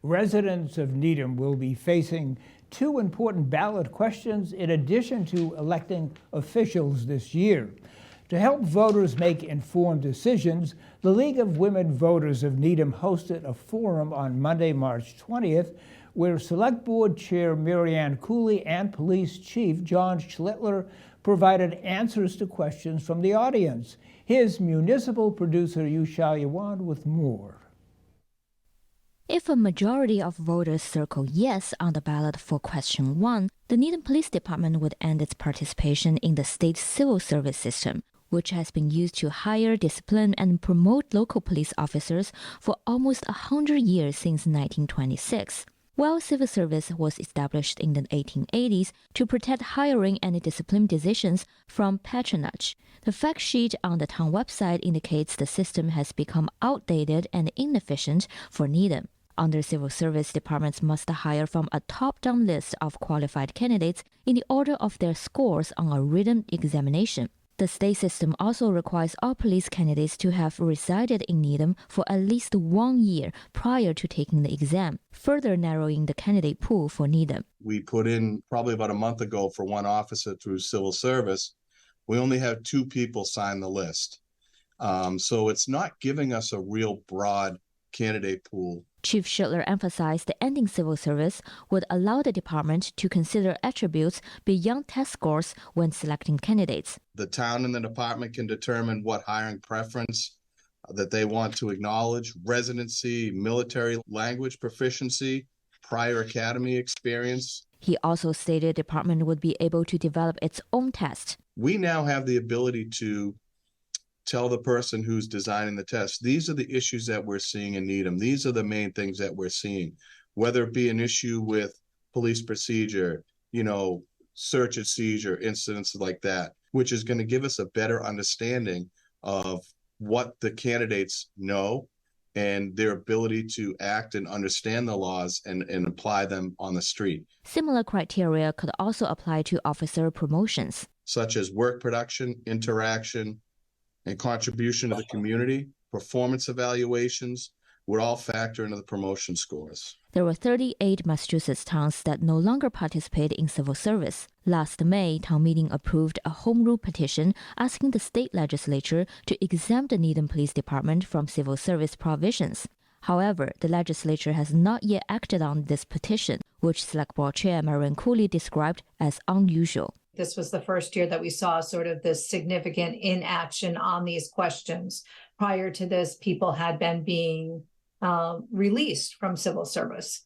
Residents of Needham will be facing two important ballot questions in addition to electing officials this year. To help voters make informed decisions, the League of Women Voters of Needham hosted a forum on Monday, March 20th, where Select Board Chair Marianne Cooley and Police Chief John Schlittler provided answers to questions from the audience. Here's municipal producer Yushal Yawan with more. If a majority of voters circle yes on the ballot for question 1, the Needham Police Department would end its participation in the state civil service system, which has been used to hire, discipline, and promote local police officers for almost 100 years since 1926. While civil service was established in the 1880s to protect hiring and discipline decisions from patronage, the fact sheet on the town website indicates the system has become outdated and inefficient for Needham. Under civil service, departments must hire from a top-down list of qualified candidates in the order of their scores on a written examination. The state system also requires all police candidates to have resided in Needham for at least 1 year prior to taking the exam, further narrowing the candidate pool for Needham. We put in probably about a month ago for one officer through civil service. We only have 2 people sign the list. So it's not giving us a real broad candidate pool. Chief Schlittler emphasized that ending civil service would allow the department to consider attributes beyond test scores when selecting candidates. The town and the department can determine what hiring preference that they want to acknowledge, residency, military language proficiency, prior academy experience. He also stated the department would be able to develop its own test. We now have the ability to tell the person who's designing the test, these are the issues that we're seeing in Needham. These are the main things that we're seeing, whether it be an issue with police procedure, search and seizure, incidents like that, which is going to give us a better understanding of what the candidates know and their ability to act and understand the laws and apply them on the street. Similar criteria could also apply to officer promotions, such as work production, interaction, and contribution to the community. Performance evaluations would all factor into the promotion scores. There were 38 Massachusetts towns that no longer participate in civil service. Last May, town meeting approved a home rule petition asking the state legislature to exempt the Needham Police Department from civil service provisions. However, the legislature has not yet acted on this petition, which Select Board Chair Marianne Cooley described as unusual. This was the first year that we saw sort of this significant inaction on these questions. Prior to this, people had been being released from civil service.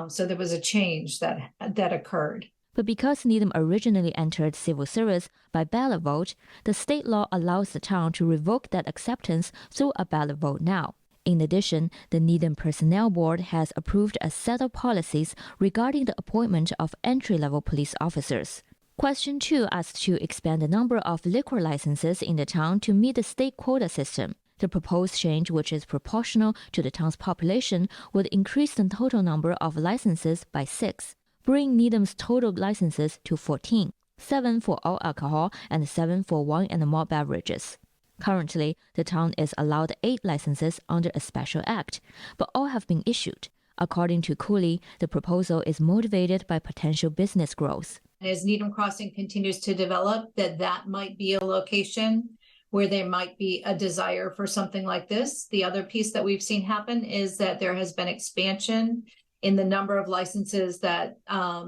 So there was a change that occurred. But because Needham originally entered civil service by ballot vote, the state law allows the town to revoke that acceptance through a ballot vote now. In addition, the Needham Personnel Board has approved a set of policies regarding the appointment of entry-level police officers. Question 2 asks to expand the number of liquor licenses in the town to meet the state quota system. The proposed change, which is proportional to the town's population, would increase the total number of licenses by 6, bringing Needham's total licenses to 14, 7 for all alcohol and 7 for wine and malt beverages. Currently, the town is allowed 8 licenses under a special act, but all have been issued. According to Cooley, the proposal is motivated by potential business growth. As Needham Crossing continues to develop, that might be a location where there might be a desire for something like this. The other piece that we've seen happen is that there has been expansion in the number of licenses that,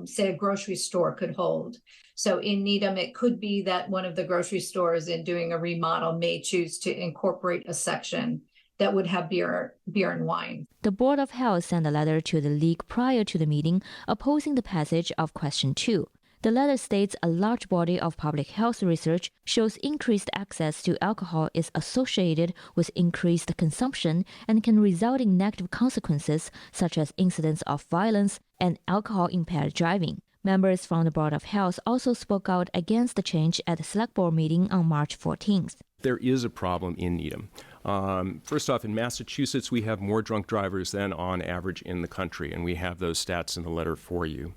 say, a grocery store could hold. So in Needham, it could be that one of the grocery stores in doing a remodel may choose to incorporate a section that would have beer and wine. The Board of Health sent a letter to the League prior to the meeting opposing the passage of question 2. The letter states a large body of public health research shows increased access to alcohol is associated with increased consumption and can result in negative consequences such as incidents of violence and alcohol-impaired driving. Members from the Board of Health also spoke out against the change at the Select Board meeting on March 14th. There is a problem in Needham. First off, in Massachusetts, we have more drunk drivers than on average in the country, and we have those stats in the letter for you.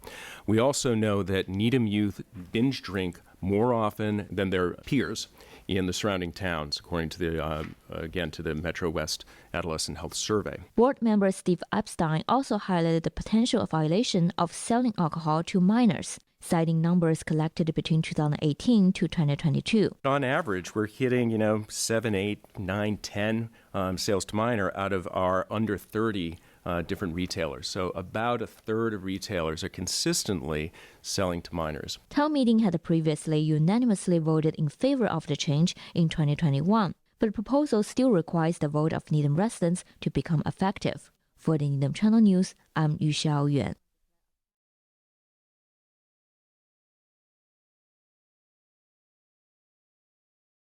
We also know that Needham youth binge drink more often than their peers in the surrounding towns, according to the Metro West Adolescent Health Survey. Board member Steve Epstein also highlighted the potential violation of selling alcohol to minors, citing numbers collected between 2018 to 2022. On average, we're hitting, 7, 8, 9, 10 sales to minor out of our under 30 different retailers. So about a third of retailers are consistently selling to minors. Town meeting had previously unanimously voted in favor of the change in 2021, but the proposal still requires the vote of Needham residents to become effective. For the Needham Channel News, I'm Yu Xiaoyuan.